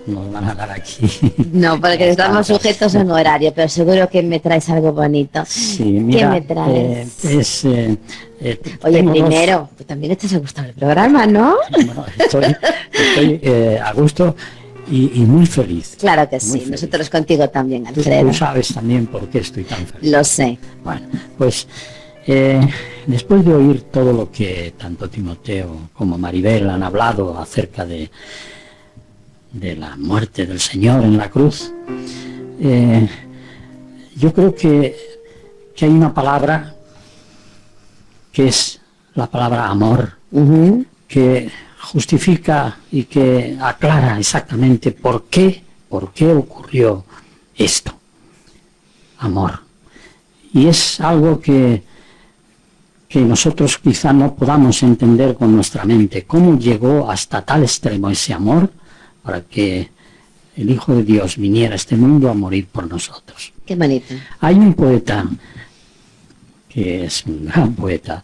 Nos van a dar aquí. No, porque estamos sujetos a un horario, pero seguro que me traes algo bonito. Sí, mira, ¿qué me traes? Oye, tengo primero, tú también estás a gusto del programa, ¿no? Bueno, estoy a gusto y muy feliz. Claro que Muy sí, feliz. nosotros contigo también, Tú Alfredo. sabes también por qué estoy tan feliz. Lo sé. Bueno, pues después de oír todo lo que tanto Timoteo como Maribel han hablado acerca de la muerte del Señor en la cruz, yo creo que hay una palabra que es la palabra amor, que justifica y que aclara exactamente por qué ocurrió esto. Amor. Y es algo que nosotros quizá no podamos entender con nuestra mente. ¿Cómo llegó hasta tal extremo ese amor para que el Hijo de Dios viniera a este mundo a morir por nosotros? Qué bonito. Hay un poeta, que es un gran poeta,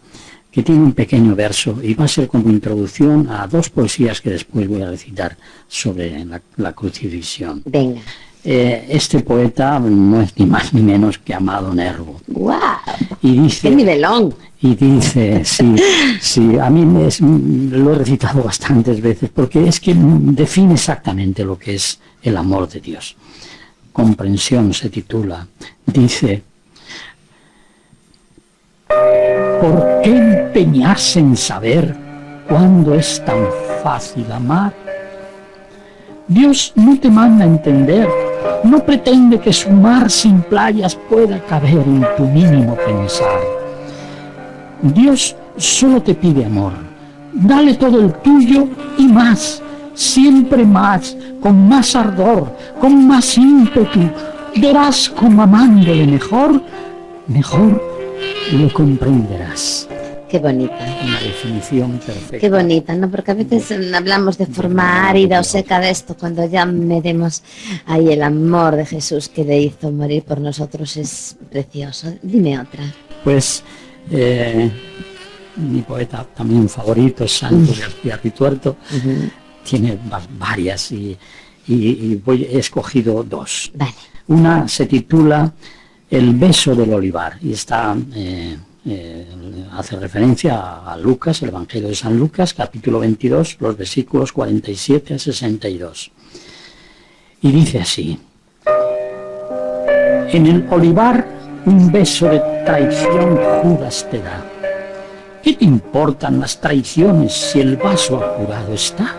que tiene un pequeño verso y va a ser como introducción a dos poesías que después voy a recitar sobre la crucifixión. Venga. Este poeta no es ni más ni menos que Amado Nervo. ¡Guau! Y dice, ¡Qué nivelón! y dice, sí, a mí lo he recitado bastantes veces, porque es que define exactamente lo que es el amor de Dios. Comprensión se titula, dice: ¿por qué empeñarse en saber cuándo es tan fácil amar? Dios no te manda a entender, no pretende que su mar sin playas pueda caber en tu mínimo pensar. Dios solo te pide amor, dale todo el tuyo y más, siempre más, con más ardor, con más ímpetu, verás como amándole mejor lo comprenderás. Qué bonita. Una definición perfecta. Qué bonita, ¿no? Porque a veces hablamos de forma árida o seca de esto, cuando ya medemos ahí el amor de Jesús que le hizo morir por nosotros, es precioso. Dime otra. Pues mi poeta también favorito, Santos García Rituerto, tiene varias y he escogido dos. Vale. Una se titula El beso del olivar y está... hace referencia a Lucas, el Evangelio de San Lucas, capítulo 22, los versículos 47 a 62. Y dice así: en el olivar un beso de traición Judas te da. ¿Qué te importan las traiciones si el vaso apurado está?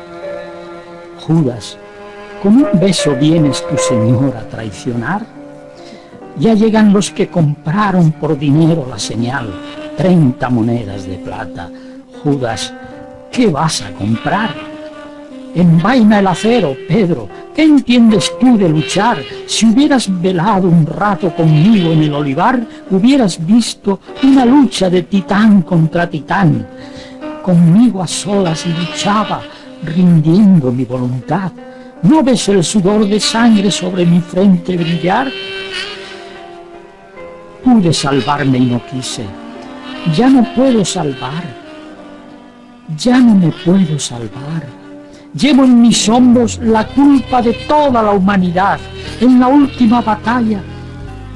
Judas, ¿con un beso vienes tu Señor a traicionar? Ya llegan los que compraron por dinero la señal, 30 monedas de plata. Judas, ¿qué vas a comprar? Envaina el acero, Pedro, ¿qué entiendes tú de luchar? Si hubieras velado un rato conmigo en el olivar, hubieras visto una lucha de titán contra titán. Conmigo a solas luchaba, rindiendo mi voluntad. ¿No ves el sudor de sangre sobre mi frente brillar? Pude salvarme y no quise. ya no puedo salvar, ya no me puedo salvar. Llevo en mis hombros la culpa de toda la humanidad en la última batalla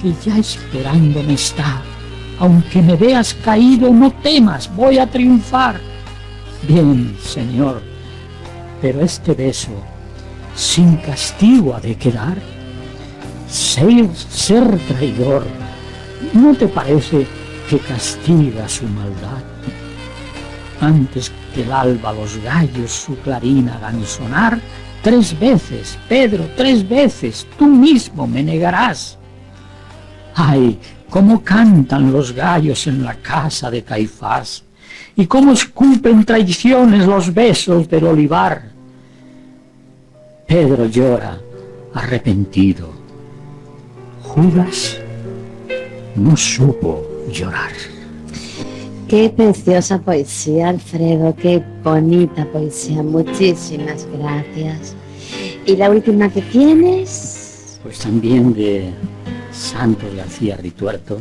que ya esperándome está. Aunque me veas caído, no temas, voy a triunfar. Bien, Señor, pero este beso sin castigo ha de quedar. Ser traidor, ¿no te parece que castiga su maldad? Antes que el alba los gallos su clarín hagan sonar, 3 veces, Pedro, 3 veces, tú mismo me negarás. ¡Ay, cómo cantan los gallos en la casa de Caifás! ¡Y cómo escupen traiciones los besos del olivar! Pedro llora, arrepentido. Judas no supo llorar. Qué preciosa poesía, Alfredo, qué bonita poesía. Muchísimas gracias. ¿Y la última que tienes? Pues también de Santos García Rituerto,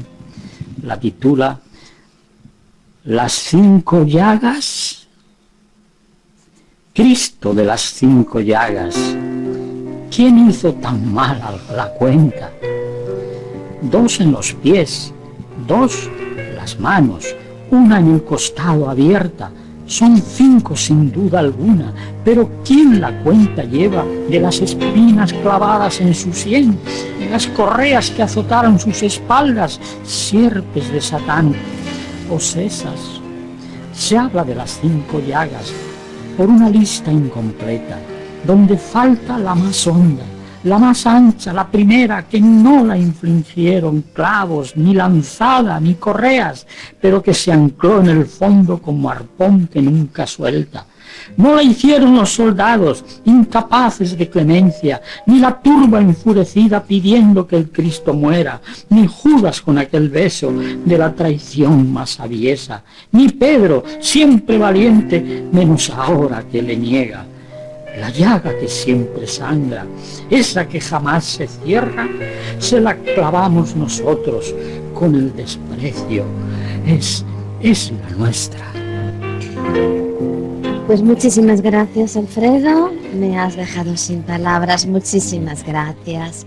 la titula Las 5 llagas. Cristo de las 5 llagas, ¿quién hizo tan mal a la cuenta? 2 en los pies, 2 las manos, 1 en el costado abierta, son 5 sin duda alguna, pero ¿quién la cuenta lleva de las espinas clavadas en su sien, de las correas que azotaron sus espaldas, sierpes de Satán, posesas? Se habla de las 5 llagas por una lista incompleta, donde falta la más honda, la más ancha, la primera, que no la infligieron clavos, ni lanzada, ni correas, pero que se ancló en el fondo como arpón que nunca suelta. No la hicieron los soldados, incapaces de clemencia, ni la turba enfurecida pidiendo que el Cristo muera, ni Judas con aquel beso de la traición más aviesa, ni Pedro, siempre valiente, menos ahora que le niega. La llaga que siempre sangra, esa que jamás se cierra, se la clavamos nosotros con el desprecio. Es la nuestra. Pues muchísimas gracias, Alfredo. Me has dejado sin palabras. Muchísimas gracias.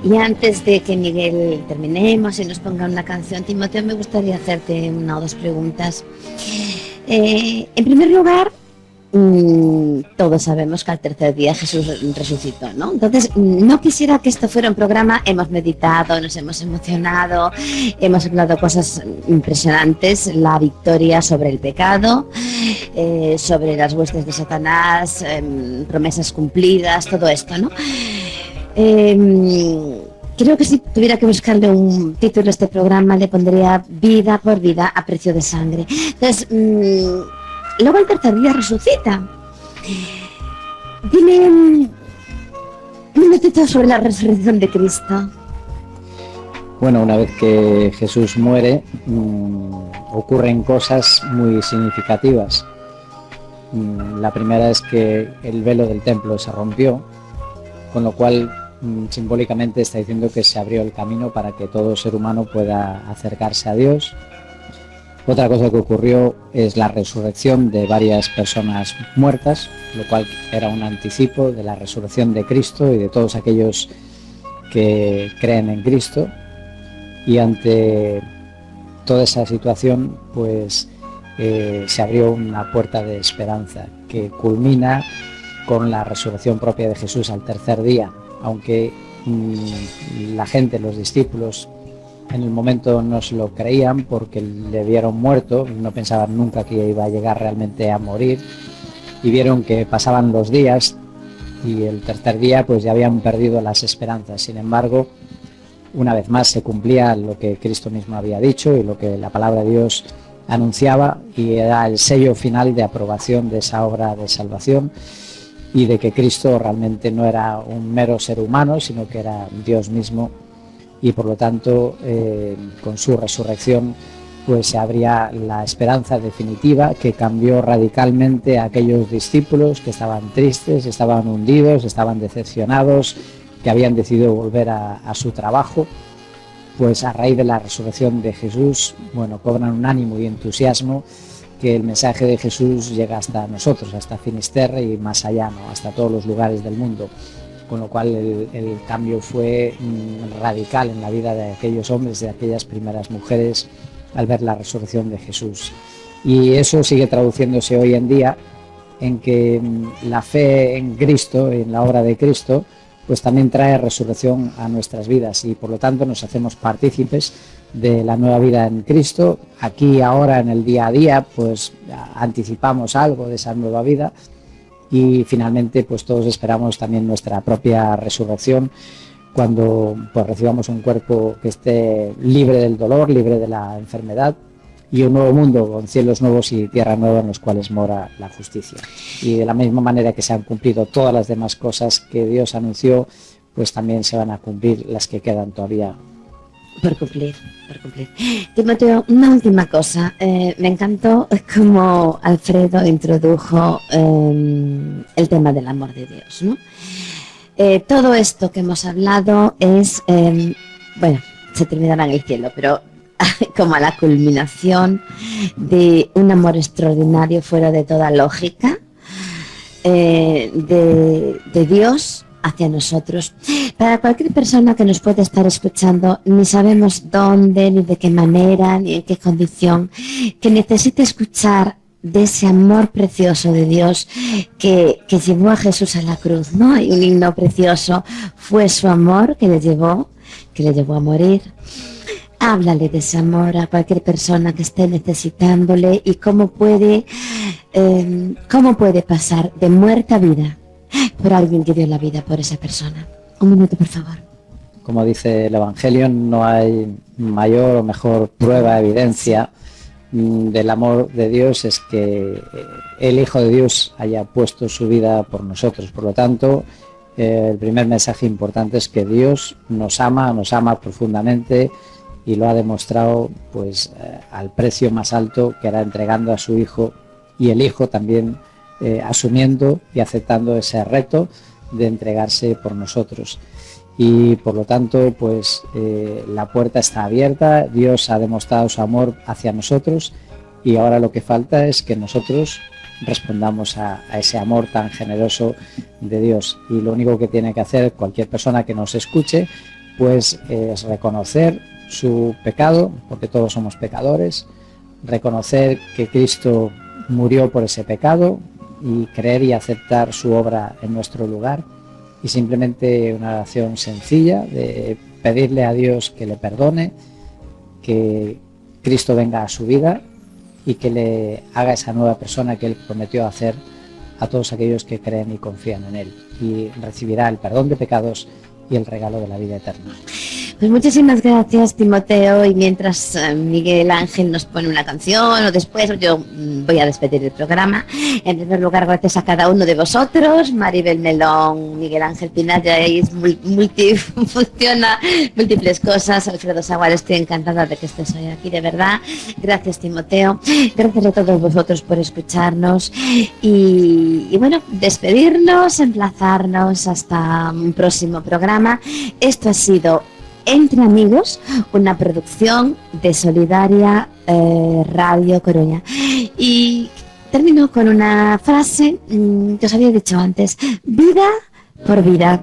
Y antes de que Miguel terminemos y nos ponga una canción, Timoteo, me gustaría hacerte 1 o 2 preguntas. En primer lugar, todos sabemos que al tercer día Jesús resucitó, ¿no? Entonces, no quisiera que esto fuera un programa, hemos meditado, nos hemos emocionado, hemos hablado cosas impresionantes, la victoria sobre el pecado, sobre las huestes de Satanás, promesas cumplidas, todo esto, ¿no? Creo que si tuviera que buscarle un título a este programa, le pondría Vida por vida a precio de sangre. Entonces, luego el tercer día resucita. Dime un minutito sobre la resurrección de Cristo. Bueno, una vez que Jesús muere, ocurren cosas muy significativas. La primera es que el velo del templo se rompió, con lo cual simbólicamente está diciendo que se abrió el camino para que todo ser humano pueda acercarse a Dios. Otra cosa que ocurrió es la resurrección de varias personas muertas, lo cual era un anticipo de la resurrección de Cristo y de todos aquellos que creen en Cristo. Y ante toda esa situación, pues se abrió una puerta de esperanza que culmina con la resurrección propia de Jesús al tercer día, aunque la gente, los discípulos, en el momento no se lo creían porque le vieron muerto, no pensaban nunca que iba a llegar realmente a morir, y vieron que pasaban los días y el tercer día pues ya habían perdido las esperanzas. Sin embargo, una vez más se cumplía lo que Cristo mismo había dicho y lo que la palabra de Dios anunciaba, y era el sello final de aprobación de esa obra de salvación y de que Cristo realmente no era un mero ser humano, sino que era Dios mismo. Y por lo tanto, con su resurrección, pues se abría la esperanza definitiva que cambió radicalmente a aquellos discípulos que estaban tristes, estaban hundidos, estaban decepcionados, que habían decidido volver a su trabajo. pues a raíz de la resurrección de Jesús, bueno, cobran un ánimo y entusiasmo que el mensaje de Jesús llega hasta nosotros, hasta Finisterre y más allá, ¿no? Hasta todos los lugares del mundo. Con lo cual el cambio fue radical en la vida de aquellos hombres, de aquellas primeras mujeres, al ver la resurrección de Jesús. Y eso sigue traduciéndose hoy en día en que la fe en Cristo, en la obra de Cristo, pues también trae resurrección a nuestras vidas y por lo tanto nos hacemos partícipes de la nueva vida en Cristo. Aquí ahora en el día a día pues anticipamos algo de esa nueva vida y finalmente pues todos esperamos también nuestra propia resurrección cuando pues recibamos un cuerpo que esté libre del dolor, libre de la enfermedad y un nuevo mundo con cielos nuevos y tierra nueva en los cuales mora la justicia. Y de la misma manera que se han cumplido todas las demás cosas que Dios anunció, pues también se van a cumplir las que quedan todavía. Por cumplir. Timoteo, una última cosa. Me encantó cómo Alfredo introdujo el tema del amor de Dios, ¿no? Todo esto que hemos hablado es, bueno, se terminará en el cielo, pero como a la culminación de un amor extraordinario fuera de toda lógica de Dios hacia nosotros. Para cualquier persona que nos puede estar escuchando, ni sabemos dónde, ni de qué manera, ni en qué condición, que necesite escuchar de ese amor precioso de Dios que llevó a Jesús a la cruz, ¿no? Hay un himno precioso, fue su amor que le llevó a morir. Háblale de ese amor a cualquier persona que esté necesitándole y cómo puede pasar de muerte a vida por alguien que dio la vida por esa persona. Un minuto, por favor. Como dice el Evangelio, no hay mayor o mejor prueba, evidencia del amor de Dios es que el Hijo de Dios haya puesto su vida por nosotros. Por lo tanto, el primer mensaje importante es que Dios nos ama profundamente y lo ha demostrado pues al precio más alto que era entregando a su Hijo y el Hijo también asumiendo y aceptando ese reto de entregarse por nosotros. Y por lo tanto pues la puerta está abierta, Dios ha demostrado su amor hacia nosotros y ahora lo que falta es que nosotros respondamos a ese amor tan generoso de Dios. Y lo único que tiene que hacer cualquier persona que nos escuche pues es reconocer su pecado, porque todos somos pecadores, reconocer que Cristo murió por ese pecado y creer y aceptar su obra en nuestro lugar y simplemente una oración sencilla de pedirle a Dios que le perdone, que Cristo venga a su vida y que le haga esa nueva persona que Él prometió hacer a todos aquellos que creen y confían en Él y recibirá el perdón de pecados y el regalo de la vida eterna. Pues muchísimas gracias, Timoteo, y mientras Miguel Ángel nos pone una canción o después yo voy a despedir el programa. En primer lugar, gracias a cada uno de vosotros, Maribel Melón, Miguel Ángel Pinar, ya funciona múltiples cosas. Alfredo Sagual, estoy encantada de que estés hoy aquí, de verdad. Gracias, Timoteo. Gracias a todos vosotros por escucharnos y bueno, despedirnos, emplazarnos hasta un próximo programa. Esto ha sido Entre Amigos, una producción de Solidaria Radio Coruña. Y termino con una frase que os había dicho antes: vida por vida,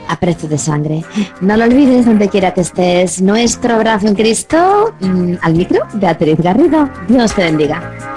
a precio de sangre. No lo olvides donde quiera que estés. Nuestro abrazo en Cristo. Al micro, Beatriz Garrido. Dios te bendiga.